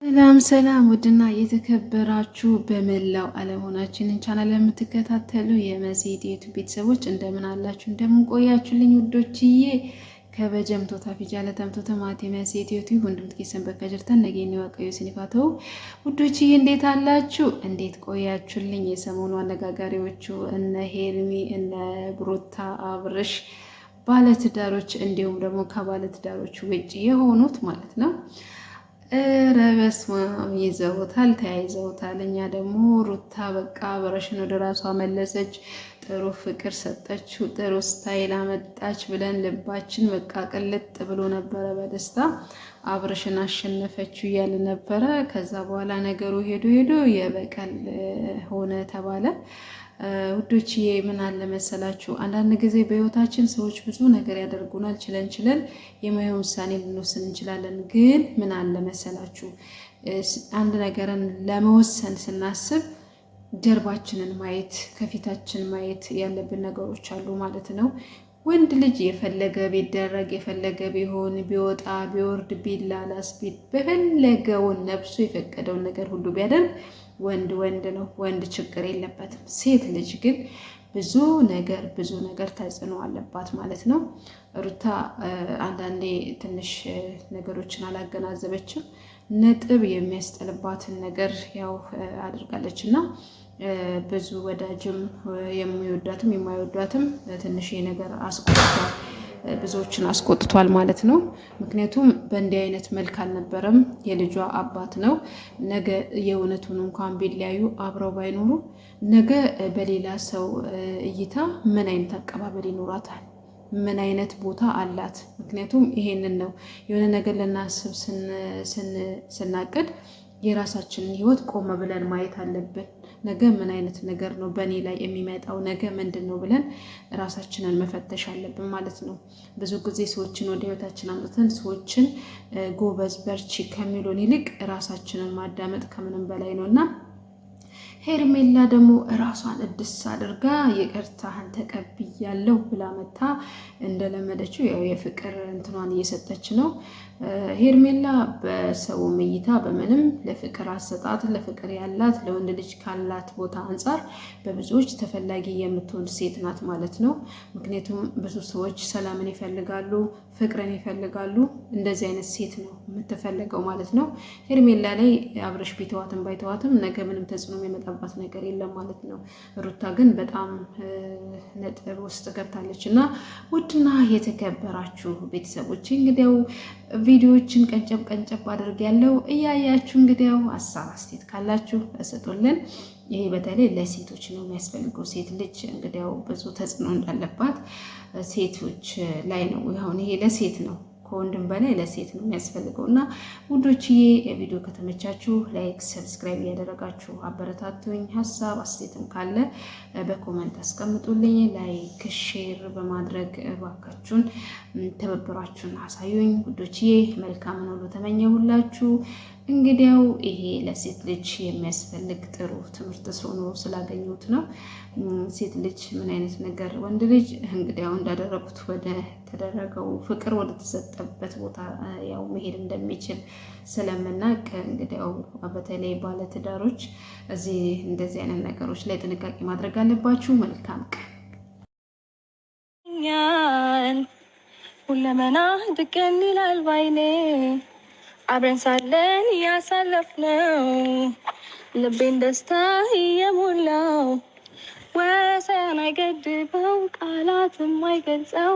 ሰላም ሰላም ውድና የተከበራችሁ በመላው ዓለም ሆናችንን ቻናል የምትከታተሉ የመዜድ ዩቲዩብ ቤተሰቦች እንደምን አላችሁ? እንደምን ቆያችሁልኝ? ውዶችዬ ከበጀምቶ ታፊጃ ለተምቶ ተማቲ መዜድ ዩቲዩብ ወንድምት ከሰን በከጀርተን ነገኝ ወቀዩ ሲኒፋተው ውዶችዬ እንዴት አላችሁ? እንዴት ቆያችሁልኝ? የሰሞኑ አነጋጋሪዎቹ እነ ሄርሚ እነ ብሩታ አብርሽ ባለትዳሮች እንዲሁም ደግሞ ከባለትዳሮች ውጭ የሆኑት ማለት ነው ረበስማም ይዘውታል፣ ተያይዘውታል። እኛ ደግሞ ሩታ በቃ አብርሽን ወደ ራሷ መለሰች፣ ጥሩ ፍቅር ሰጠችው፣ ጥሩ ስታይል አመጣች ብለን ልባችን በቃ ቅልጥ ብሎ ነበረ በደስታ አብርሽን አሸነፈችው እያለ ነበረ። ከዛ በኋላ ነገሩ ሄዶ ሄዶ የበቀል ሆነ ተባለ። ውዶችዬ ምን አለ መሰላችሁ፣ አንዳንድ ጊዜ በህይወታችን ሰዎች ብዙ ነገር ያደርጉናል። ችለን የማይሆን ውሳኔ ልንወስን እንችላለን። ግን ምን አለ መሰላችሁ፣ አንድ ነገርን ለመወሰን ስናስብ ጀርባችንን ማየት ከፊታችን ማየት ያለብን ነገሮች አሉ ማለት ነው። ወንድ ልጅ የፈለገ ቢደረግ የፈለገ ቢሆን ቢወጣ ቢወርድ ቢላላስ በፈለገውን ነፍሱ የፈቀደውን ነገር ሁሉ ቢያደርግ ወንድ ነው። ወንድ ችግር የለበትም። ሴት ልጅ ግን ብዙ ነገር ተጽዕኖ አለባት ማለት ነው። ሩታ አንዳንዴ ትንሽ ነገሮችን አላገናዘበችም። ነጥብ የሚያስጥልባትን ነገር ያው አድርጋለች እና ብዙ ወዳጅም የሚወዳትም የማይወዳትም ትንሽ ነገር አስቆጥቷል፣ ብዙዎችን አስቆጥቷል ማለት ነው። ምክንያቱም በእንዲህ አይነት መልክ አልነበረም። የልጇ አባት ነው። ነገ የእውነቱን እንኳን ቢለያዩ አብረው ባይኖሩ ነገ በሌላ ሰው እይታ ምን አይነት አቀባበል ይኖራታል? ምን አይነት ቦታ አላት? ምክንያቱም ይሄንን ነው የሆነ ነገር ልናስብ ስናቅድ የራሳችንን ህይወት ቆመ ብለን ማየት አለብን። ነገ ምን አይነት ነገር ነው በእኔ ላይ የሚመጣው? ነገ ምንድን ነው ብለን ራሳችንን መፈተሽ አለብን ማለት ነው። ብዙ ጊዜ ሰዎችን ወደ ህይወታችን አምጥተን ሰዎችን ጎበዝ በርቺ ከሚሉን ይልቅ ራሳችንን ማዳመጥ ከምንም በላይ ነው እና ሄርሜላ ደግሞ ራሷን እድስ አድርጋ ይቅርታህን ተቀብያለሁ ብላ መታ እንደለመደችው ያው የፍቅር እንትኗን እየሰጠች ነው። ሄርሜላ በሰው እይታ በምንም ለፍቅር አሰጣጥ ለፍቅር ያላት ለወንድ ልጅ ካላት ቦታ አንጻር በብዙዎች ተፈላጊ የምትሆን ሴት ናት ማለት ነው። ምክንያቱም ብዙ ሰዎች ሰላምን ይፈልጋሉ፣ ፍቅርን ይፈልጋሉ። እንደዚህ አይነት ሴት ነው የምትፈልገው ማለት ነው። ሄርሜላ ላይ አብርሽ ቢተዋትም ባይተዋትም ነገ ምንም ተጽዕኖ የሚመጣባት ነገር የለም ማለት ነው። ሩታ ግን በጣም ነጥብ ውስጥ ገብታለች እና ውድና የተከበራችሁ ቤተሰቦች እንግዲያው ቪዲዮዎችን ቀንጨብ አድርግ ያለው እያያችሁ እንግዲያው ሀሳብ አስተያየት ካላችሁ እሰጡልን። ይሄ በተለይ ለሴቶች ነው የሚያስፈልገው። ሴት ልጅ እንግዲያው ብዙ ተጽዕኖ እንዳለባት ሴቶች ላይ ነው። አሁን ይሄ ለሴት ነው ከወንድም በላይ ለሴት ነው የሚያስፈልገው እና ውዶችዬ የቪዲዮ ከተመቻችሁ ላይክ፣ ሰብስክራይብ እያደረጋችሁ አበረታቱኝ። ሀሳብ አስተያየትም ካለ በኮመንት አስቀምጡልኝ። ላይክ ሼር በማድረግ እባካችሁን ትብብራችሁን አሳዩኝ ውዶችዬ። መልካም ነው ተመኘሁላችሁ። እንግዲያው ይሄ ለሴት ልጅ የሚያስፈልግ ጥሩ ትምህርት ሆኖ ስላገኙት ነው። ሴት ልጅ ምን አይነት ነገር ወንድ ልጅ እንግዲያው እንዳደረጉት ወደ ተደረገው ፍቅር ወደ ተሰጠበት ቦታ ያው መሄድ እንደሚችል ስለምናውቅ እንግዲያው በተለይ ባለትዳሮች እዚህ እንደዚህ አይነት ነገሮች ላይ ጥንቃቄ ማድረግ አለባችሁ። መልካም ቀን። ሁለመና ድቅን ይላል ባይኔ አብረን ሳለን ያሳለፍነው ልቤን ደስታ እየሞላው ወሰን አይገድበው ቃላትም አይገልጸው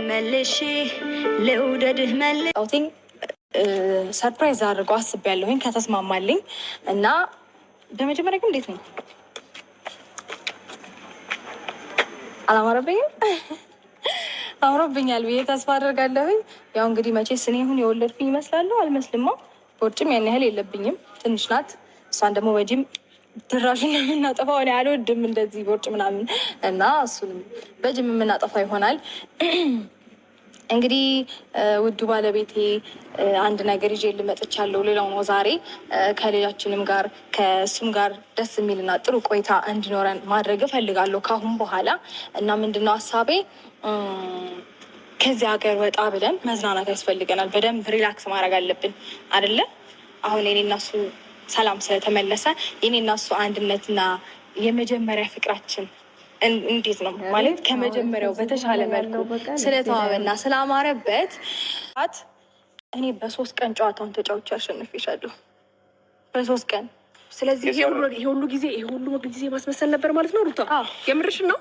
መልሼ ልውደድህ መልሰውቲኝ ሰርፕራይዝ አድርጎ አስቤያለሁኝ ከተስማማልኝ እና በመጀመሪያ ግን እንዴት ነው አላማረብኝም? አምሮብኛል ብዬ ተስፋ አደርጋለሁኝ። ያው እንግዲህ መቼስ እኔ አሁን የወለድኩኝ ይመስላለሁ አልመስልማ። ቦርጭም ያን ያህል የለብኝም፣ ትንሽ ናት። እሷን ደግሞ በጂም ድራሹን የምናጠፋው እኔ አልወድም እንደዚህ ቦርጭ ምናምን እና እሱንም በጂም የምናጠፋ ይሆናል። እንግዲህ ውዱ ባለቤቴ አንድ ነገር ይዤ ልመጥቻለሁ። ሌላው ነው ዛሬ ከልጃችንም ጋር ከእሱም ጋር ደስ የሚልና ጥሩ ቆይታ እንዲኖረን ማድረግ እፈልጋለሁ ካሁን በኋላ እና ምንድነው ሀሳቤ ከዚህ ሀገር ወጣ ብለን መዝናናት ያስፈልገናል። በደንብ ሪላክስ ማድረግ አለብን አይደለ? አሁን የኔ እና እሱ ሰላም ስለተመለሰ የኔ እና እሱ አንድነትና የመጀመሪያ ፍቅራችን እንዴት ነው ማለት ከመጀመሪያው በተሻለ መልኩ ስለተዋበና ስላማረበት እኔ በ3 ቀን ጨዋታውን ተጫውቼ አሸንፌሻለሁ። በ3 ቀን። ስለዚህ ይሄ ሁሉ ጊዜ ማስመሰል ነበር ማለት ነው ሩታ? የምርሽን ነው?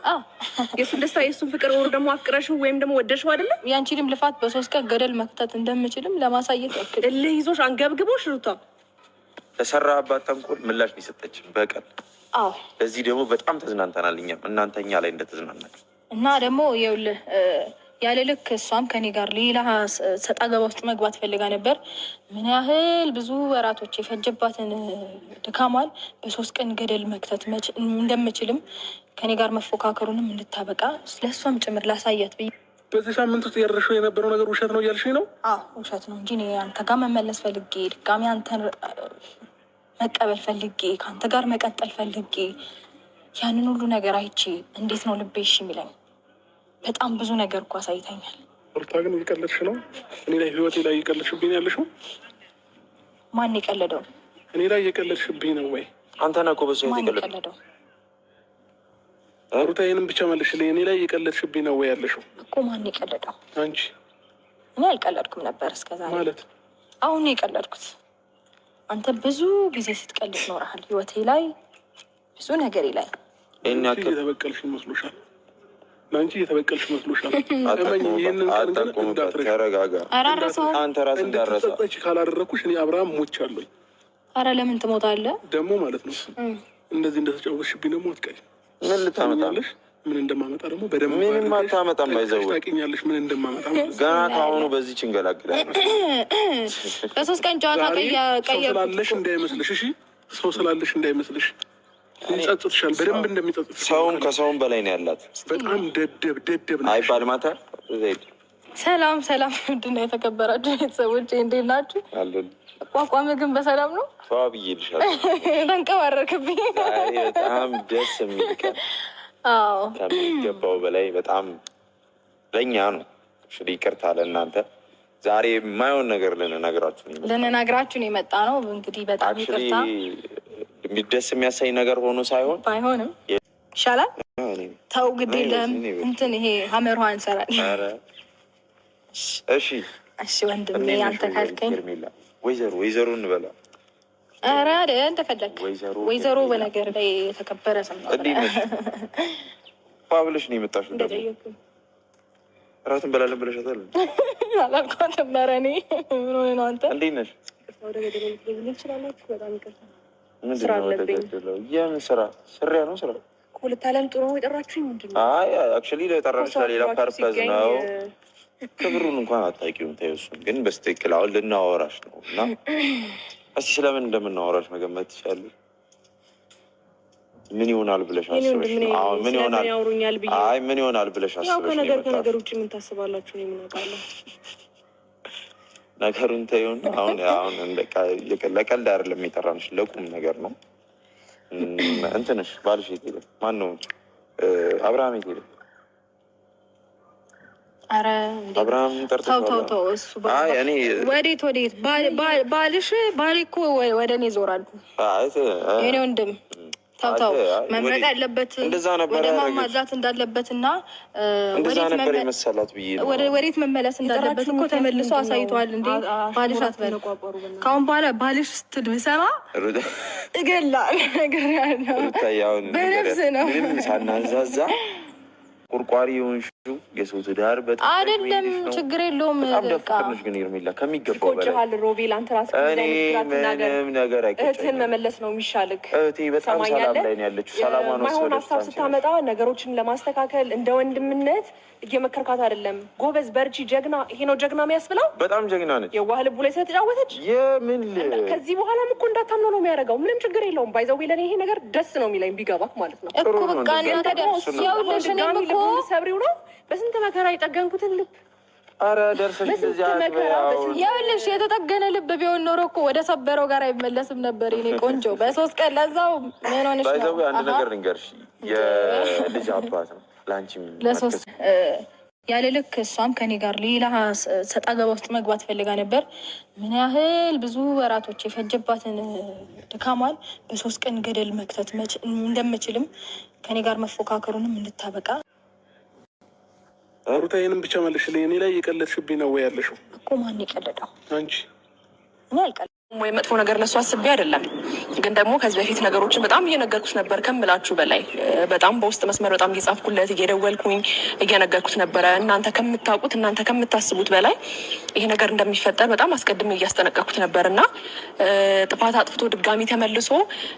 የእሱን ደስታ የእሱን ፍቅር ወሩ ደግሞ አፍቅረሽው ወይም ደግሞ ወደሽው አይደለም? ያንቺንም ልፋት በ3 ቀን ገደል መክተት እንደምችልም ለማሳየት ያክል እልህ ይዞሽ አንገብግቦሽ ሩታ ለሰራህባት ተንኮል ምላሽ ሊሰጠችን በቀን ለዚህ ደግሞ በጣም ተዝናንተናል። እኛም እናንተኛ ላይ እንደተዝናናል እና ደግሞ ይኸውልህ ያለ ልክ እሷም ከኔ ጋር ሌላ ሰጣ ገባ ውስጥ መግባት ፈልጋ ነበር። ምን ያህል ብዙ ወራቶች የፈጀባትን ድካሟን በ3 ቀን ገደል መክተት እንደምችልም ከኔ ጋር መፎካከሩንም እንድታበቃ ለእሷም ጭምር ላሳያት ብዬ። በዚህ ሳምንት ውስጥ ያደረሽው የነበረው ነገር ውሸት ነው እያልሽኝ ነው? አዎ ውሸት ነው እንጂ አንተ ጋር መመለስ ፈልጌ ድጋሚ አንተን መቀበል ፈልጌ ከአንተ ጋር መቀጠል ፈልጌ ያንን ሁሉ ነገር አይቼ እንዴት ነው ልቤ እሺ የሚለኝ? በጣም ብዙ ነገር እኮ አሳይተኛል። ሩታ ግን እየቀለድሽ ነው። እኔ ላይ ህይወቴ ላይ እየቀለድሽብኝ ያለሽው። ማን የቀለደው? እኔ ላይ እየቀለድሽብኝ ነው ወይ? አንተ ነህ እኮ በሱ የቀለደው። ሩታ ይህንም ብቻ መልሽልኝ። እኔ ላይ እየቀለድሽብኝ ነው ወይ ያለሽው እኮ። ማን የቀለደው? አንቺ። እኔ አልቀለድኩም ነበር እስከዛሬ ማለት። አሁን የቀለድኩት አንተ ብዙ ጊዜ ስትቀልድ ኖረሃል። ህይወቴ ላይ ብዙ ነገሬ ላይ እየተበቀልሽ መስሎሻል። ለአንቺ እየተበቀልሽ መስሎሻል። ተረጋጋ። አንተ ራስህ እንዳትረሳ ካላደረኩሽ እኔ አብርሃም ሞቻለሁ። ኧረ ለምን ትሞታለህ ደግሞ ማለት ነው። እንደዚህ እንደተጫወትሽብኝ ደግሞ አትቀሪ። ምን ልታመጣለሽ? ምን እንደማመጣ ደግሞ በደንብ ምንም አታመጣም። ባይዘው ታውቂኛለሽ ምን እንደማመጣ ገና ከአሁኑ በዚህ ችንገላግላል። በ3 ቀን ጨዋታ ስላለሽ እንዳይመስልሽ። እሺ ሰው ስላለሽ እንዳይመስልሽ። ይጸጽትሻል፣ በደንብ እንደሚጸጽት። ሰውም ከሰውም በላይ ነው ያላት። በጣም ደደብ ነው አይባል ማታ ዘይድ። ሰላም ምንድን ነው የተከበራችሁ ቤተሰቦች እንዴት ናችሁ? አቋቋም ግን በሰላም ነው? ተዋብዬ ልሻለሁ። ተንቀባረክብኝ። በጣም ደስ የሚል ቀን ከሚገባው በላይ በጣም ለእኛ ነው። ይቅርታ ለእናንተ ዛሬ የማይሆን ነገር ልንነግራችሁ የመጣ ነው። እንግዲህ በጣም ይቅርታ። ደስ የሚያሳይ ነገር ሆኖ ሳይሆን ባይሆንም ይሻላል። ተው ግድ የለም እንትን ይሄ ሀመር ውሃ እንሰራለን። እሺ ወንድሜ አንተ ካልከኝ ወይዘሮ እንበላ። ኧረ እንደፈለግ ወይዘሮ በነገር ላይ የተከበረ ስም ነው። ብለሽ ነው የመጣሽው? እራት እንበላለን ብለሻታል? አላልኳትም። ኧረ እኔ ምን ሆነህ ነው አንተ? እንዴት ነሽ? ወደ ገደል ልትገቢ ትችላላችሁ። በጣም ይቅርታ። ስራ አለብኝ። የምን ስራ? ስሪያ ነው ስራ። ሁለት አለም ጥሩ ነው የጠራችሁኝ? ምንድን ነው? አይ አክቹዋሊ ለጠራሽ ሌላ ፐርፐዝ ነው። ክብሩን እንኳን አታውቂውም። ተይው እሱን ግን በስትክክል አሁን ልናወራሽ ነው እና እስቲ ስለምን እንደምናወራሽ መገመት ትችላለሽ? ምን ይሆናል ብለሽ አስበሽ ነው? አሁን ምን ይሆናል? አይ ምን ይሆናል ብለሽ አስበሽ ነው? ያው ከነገር ውጭ ምን ታስባላችሁ? ነው የምናውቃለሁ። ነገሩን ተይውና አሁን ለቀልድ አይደለም የጠራንሽ፣ ለቁም ነገር ነው። እንትንሽ ባልሽ የት ሄደ? ማን ነው? አብርሃም የት ሄደ? ኧረ አብርሃም ተው እሱ ወዴት ባልሽ ባሌ እኮ ወደ እኔ ዞራል። የኔ ወንድም ተው መምረጥ ያለበት ወደ ማማዛት እንዳለበት እና ወዴት መመለስ እንዳለበት እኮ ተመልሶ አሳይተዋል። እንዴ ባልሽ አትበል። ከአሁን በኋላ ባልሽ ስትል ብሰማ እገላለሁ። ነገር ያለው በነፍስ ነው። ምንም ሳናዛዛ ቁርቋሪ የሆንሽው የሰው ትዳር በጣም አይደለም። ችግር የለውም። በጣም ደፋርነሽ ግን ሄርሜላ ከሚገባው በላይ ይቆጭሃል። ሮቤል አንተ ራስህ ምንም ነገር አይቆጭም። እህትህን መመለስ ነው የሚሻልክ። እህቴ በጣም ሰላም ላይ ነው ያለችው። ሰላም ነው። ማይሆን ሀሳብ ስታመጣ ነገሮችን ለማስተካከል እንደ ወንድምነት እየመከርካት አይደለም። ጎበዝ፣ በርቺ፣ ጀግና። ይሄ ነው ጀግና የሚያስብለው። በጣም ጀግና ነች። የዋህ ልቡ ላይ ስለተጫወተች የምን ከዚህ በኋላም እኮ እንዳታምነው ነው የሚያደርገው። ምንም ችግር የለውም። ባይዘው ለኔ ይሄ ነገር ደስ ነው የሚለኝ ቢገባክ ማለት ነው እኮ በቃ እና ታዲያ ያውልሽ እኔም እኮ ሰብሪው ነው በስንት መከራ የጠገንኩትን ልብ። አረ ደርሰሽ እዚያ ያውልሽ የተጠገነ ልብ ቢሆን ኖሮ እኮ ወደ ሰበረው ጋር አይመለስም ነበር። የኔ ቆንጆ በ3 ቀን ለዛው ምን ሆነሽ ነው? ባይዘው አንድ ነገር ልንገርሽ፣ የልጅ አባት ነው ላንቺም ለሶስት ያለ ልክ እሷም ከኔ ጋር ሌላ ሰጣ ገባ ውስጥ መግባት ፈልጋ ነበር። ምን ያህል ብዙ ወራቶች የፈጀባትን ድካሟን በ3 ቀን ገደል መክተት እንደምችልም ከኔ ጋር መፎካከሩንም እንድታበቃ። ሩታ ይህንም ብቻ መልሽልኝ። እኔ ላይ የቀለድሽብኝ ነው ወይ ያለሽው? እኮ ማን የቀለደው? አንቺ። እኔ አልቀለድኩም። ወይ መጥፎ ነገር ለሱ አስቤ አይደለም፣ ግን ደግሞ ከዚህ በፊት ነገሮችን በጣም እየነገርኩት ነበር ከምላችሁ በላይ። በጣም በውስጥ መስመር በጣም እየጻፍኩለት እየደወልኩኝ እየነገርኩት ነበረ። እናንተ ከምታውቁት እናንተ ከምታስቡት በላይ ይሄ ነገር እንደሚፈጠር በጣም አስቀድሜ እያስጠነቀኩት ነበር እና ጥፋት አጥፍቶ ድጋሚ ተመልሶ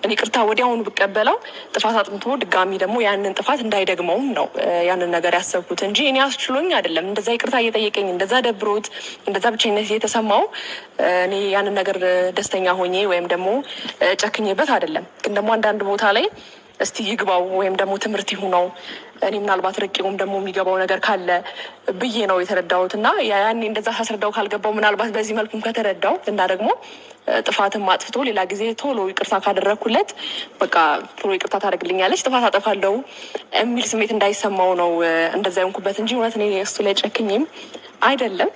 እኔ ቅርታ ወዲያውኑ ብቀበለው ጥፋት አጥፍቶ ድጋሚ ደግሞ ያንን ጥፋት እንዳይደግመውም ነው ያንን ነገር ያሰብኩት እንጂ እኔ አስችሎኝ አይደለም። እንደዛ ይቅርታ እየጠየቀኝ እንደዛ ደብሮት እንደዛ ብቸኝነት እየተሰማው እኔ ያንን ነገር ደስተኛ ሆኜ ወይም ደግሞ ጨክኜበት አይደለም። ግን ደግሞ አንዳንድ ቦታ ላይ እስቲ ይግባው ወይም ደግሞ ትምህርት ይሁነው እኔ ምናልባት ርቄውም ደግሞ የሚገባው ነገር ካለ ብዬ ነው የተረዳሁት እና ያኔ እንደዛ ሳስረዳው ካልገባው ምናልባት በዚህ መልኩም ከተረዳው እና ደግሞ ጥፋትን አጥፍቶ ሌላ ጊዜ ቶሎ ይቅርታ ካደረግኩለት በቃ ቶሎ ይቅርታ ታደርግልኛለች፣ ጥፋት አጠፋለሁ የሚል ስሜት እንዳይሰማው ነው እንደዛ የሆንኩበት እንጂ እውነት እኔ እሱ ላይ ጨክኝም አይደለም።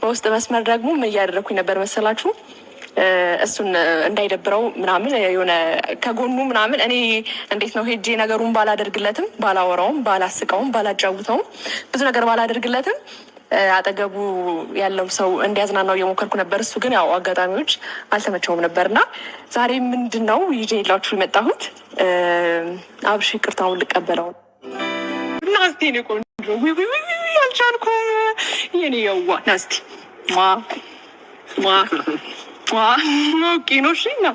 በውስጥ መስመር ደግሞ ምን እያደረግኩኝ ነበር መሰላችሁ? እሱን እንዳይደብረው ምናምን የሆነ ከጎኑ ምናምን እኔ እንዴት ነው ሄጄ ነገሩን ባላደርግለትም፣ ባላወራውም፣ ባላስቀውም፣ ባላጫውተውም ብዙ ነገር ባላደርግለትም አጠገቡ ያለው ሰው እንዲያዝናናው እየሞከርኩ ነበር። እሱ ግን ያው አጋጣሚዎች አልተመቸውም ነበር እና ዛሬ ምንድን ነው ይዤ የላችሁ የመጣሁት አብሽ ይቅርታውን ልቀበለው ናስቲ ኔ ቆንጆ አልቻልኩም። የኔ የዋ ናስቲ ኦኬ ነው። እሺ ና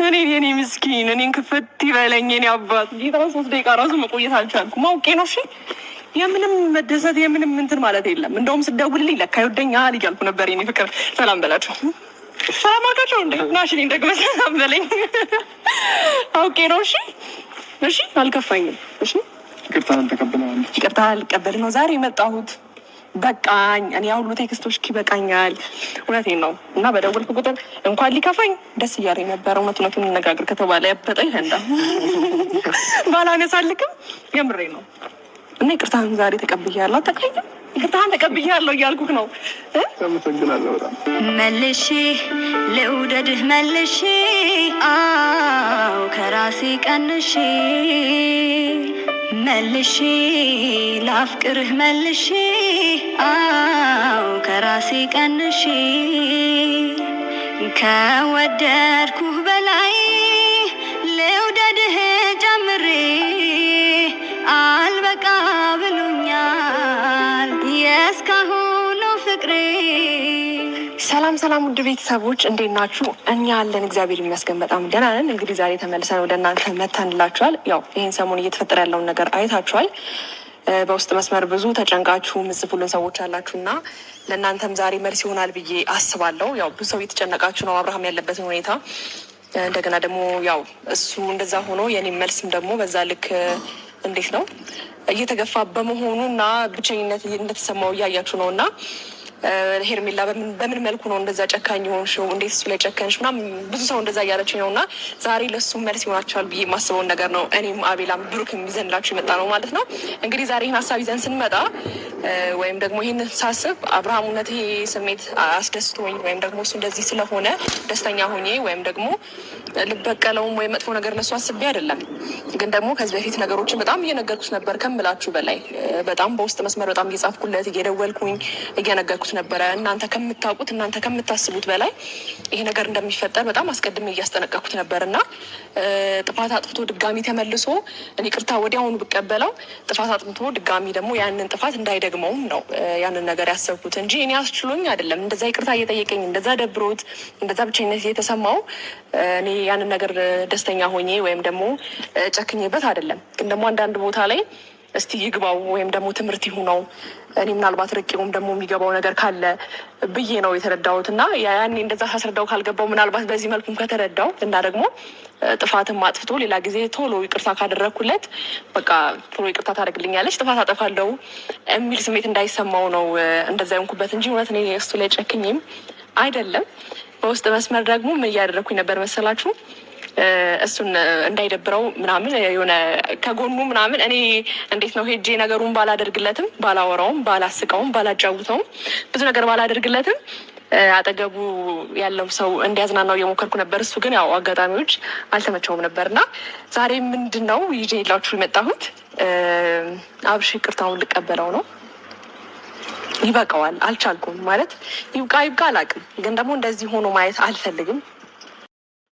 እኔ ምስኪን እኔን ክፍት ይበለኝ የኔ አባት ጌታ 3 ደቂቃ ራሱ መቆየት አልቻልኩም። ኦኬ ነው። እሺ የምንም መደሰት የምንም እንትን ማለት የለም። እንደውም ስደውልልኝ ለካ ይወደኛል እያልኩ ነበር። የኔ ፍቅር ሰላም በላቸው። ሰላም አልካቸው እንዴ? ናሽ እኔን ደግሞ ሰላም በለኝ። ኦኬ ነው። እሺ አልከፋኝም። እሺ ይቅርታ ልቀበል ነው ዛሬ የመጣሁት። በቃኝ። እኔ ሁሉ ቴክስቶች ይበቃኛል። እውነቴን ነው እና በደወልኩ ቁጥር እንኳን ሊከፋኝ ደስ እያለኝ ነበረ። እውነቱን እንነጋገር ከተባለ ያበጠ ይፈንዳ ባላነሳልክም የምሬ ነው እና ይቅርታህን ዛሬ ተቀብያለሁ። አታውቅኝም? ይቅርታህን ተቀብያለሁ እያልኩህ ነው። አመሰግናለሁ በጣም መልሼ ልውደድህ መልሼ አው ከራሴ ቀንሼ መልሼ ላፍቅርህ መልሼ አው ከራሴ ቀንሼ ከወደድኩህ በላይ ልውደድህ ጨምሬ አልበቃ ብሎኛል የእስካሁኑ ፍቅሬ። ሰላም ውድ ቤተሰቦች እንዴት ናችሁ? እኛ አለን እግዚአብሔር ይመስገን በጣም ደህና ነን። እንግዲህ ዛሬ ተመልሰን ወደ እናንተ መተንላችኋል። ያው ይህን ሰሞን እየተፈጠረ ያለውን ነገር አይታችኋል። በውስጥ መስመር ብዙ ተጨንቃችሁ ምጽፉልን ሰዎች አላችሁ እና ለእናንተም ዛሬ መልስ ይሆናል ብዬ አስባለሁ። ያው ብዙ ሰው እየተጨነቃችሁ ነው አብርሃም ያለበትን ሁኔታ። እንደገና ደግሞ ያው እሱ እንደዛ ሆኖ የኔም መልስም ደግሞ በዛ ልክ እንዴት ነው እየተገፋ በመሆኑ እና ብቸኝነት እንደተሰማው እያያችሁ ነው እና ሄርሜላ በምን መልኩ ነው እንደዛ ጨካኝ ሆንሽው? እንዴት እሱ ላይ ጨከንሽ? ምናምን ብዙ ሰው እንደዛ እያለች ነው እና ዛሬ ለሱ መልስ ይሆናቸዋል ብዬ የማስበውን ነገር ነው እኔም አቤላም ብሩክም ይዘንላችሁ የመጣ ነው ማለት ነው። እንግዲህ ዛሬ ይህን ሀሳብ ይዘን ስንመጣ ወይም ደግሞ ይህን ሳስብ አብርሃም እውነት ይሄ ስሜት አስደስቶኝ ወይም ደግሞ እሱ እንደዚህ ስለሆነ ደስተኛ ሆኜ ወይም ደግሞ ልበቀለውም ወይም መጥፎ ነገር ለሱ አስቤ አይደለም። ግን ደግሞ ከዚህ በፊት ነገሮችን በጣም እየነገርኩት ነበር ከምላችሁ በላይ። በጣም በውስጥ መስመር በጣም እየጻፍኩለት እየደወልኩኝ እየነገርኩት ነበረ። እናንተ ከምታውቁት እናንተ ከምታስቡት በላይ ይሄ ነገር እንደሚፈጠር በጣም አስቀድሜ እያስጠነቀኩት ነበር እና ጥፋት አጥፍቶ ድጋሚ ተመልሶ እኔ ቅርታ ወዲያውኑ ብቀበለው ጥፋት አጥፍቶ ድጋሚ ደግሞ ያንን ጥፋት እንዳይደግመውም ነው ያንን ነገር ያሰብኩት እንጂ እኔ አስችሎኝ አይደለም። እንደዛ ይቅርታ እየጠየቀኝ እንደዛ ደብሮት እንደዛ ብቸኝነት እየተሰማው እኔ ያንን ነገር ደስተኛ ሆኜ ወይም ደግሞ ጨክኜበት አይደለም። ግን ደግሞ አንዳንድ ቦታ ላይ እስቲ ይግባው ወይም ደግሞ ትምህርት ይሁነው እኔ ምናልባት ርቄውም ደግሞ የሚገባው ነገር ካለ ብዬ ነው የተረዳሁት እና ያኔ እንደዛ ሳስረዳው ካልገባው ምናልባት በዚህ መልኩም ከተረዳው እና ደግሞ ጥፋትን አጥፍቶ ሌላ ጊዜ ቶሎ ይቅርታ ካደረግኩለት በቃ ቶሎ ይቅርታ ታደርግልኛለች፣ ጥፋት አጠፋለሁ የሚል ስሜት እንዳይሰማው ነው እንደዛ የሆንኩበት እንጂ እውነት እኔ እሱ ላይ ጨክኝም አይደለም። በውስጥ መስመር ደግሞ ምን እያደረግኩኝ ነበር መሰላችሁ? እሱን እንዳይደብረው ምናምን የሆነ ከጎኑ ምናምን እኔ እንዴት ነው ሄጄ ነገሩን ባላደርግለትም፣ ባላወራውም፣ ባላስቀውም፣ ባላጫውተውም፣ ብዙ ነገር ባላደርግለትም አጠገቡ ያለው ሰው እንዲያዝናናው እየሞከርኩ ነበር። እሱ ግን ያው አጋጣሚዎች አልተመቸውም ነበር እና ዛሬ ምንድን ነው ይዤ የላችሁ የመጣሁት አብርሽ ይቅርታውን ልቀበለው ነው። ይበቃዋል፣ አልቻልኩም ማለት ይብቃ አላውቅም፣ ግን ደግሞ እንደዚህ ሆኖ ማየት አልፈልግም።